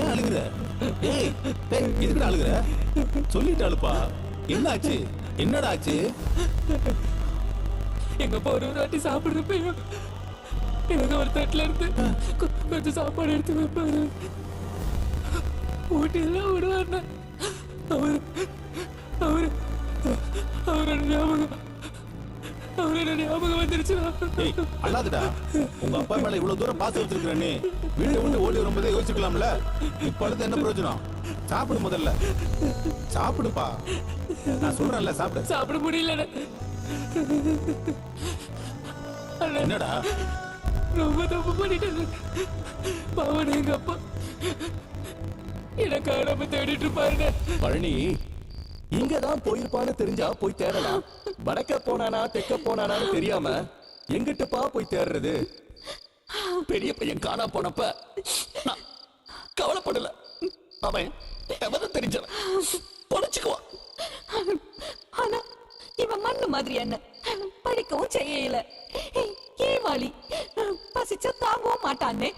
ஏன் அழுகுற? ஏய் எதுக்கு அழுகுற? சொல்லிட்டாளுப்பா. என்ன ஆச்சு? என்னடா ஆச்சு? எங்க அப்பா ஒரு வாட்டி சாப்பிடுறப்பையும் எனக்கு ஒரு தட்டுல இருந்து கொஞ்சம் சாப்பாடு எடுத்து வைப்பாரு. ஊட்டியெல்லாம் விடுவாருன்னா அவரு அவரோட ஞாபகம் வந்துருச்சு. அல்லாதுடா, உங்க அப்பா மேல இவ்வளவு தூரம் பாசம் வச்சிருக்கிறேன்னு வீட்டை விட்டு ஓடி வரும்போதே யோசிக்கலாம்ல. இப்ப அடுத்து என்ன பிரயோஜனம்? சாப்பிடு, முதல்ல சாப்பிடுப்பா. நான் சொல்றேன்ல, சாப்பிடு. சாப்பிட முடியல. என்னடா ரொம்ப தப்பு பண்ணிட்டேன். பாவன எங்க அப்பா எனக்காக நம்ம தேடிட்டு இருப்பாருங்க. பழனி இங்கதான் போயிருப்பான்னு தெரிஞ்சா போய் தேடலாம். வடக்க போனானா தெற்க போனானான்னு தெரியாம எங்கிட்டப்பா போய் தேடுறது? பெரிய பையன் காணா போனப்ப நான் கவலைப்படல. அவன் எவனும் தெரிஞ்சவன், பொழைச்சுக்குவான். ஆனா இவன் மண்ணு மாதிரி என்ன படிக்கவும் செய்யல. ஏவாளி பசிச்சா தாங்கவும் மாட்டானே.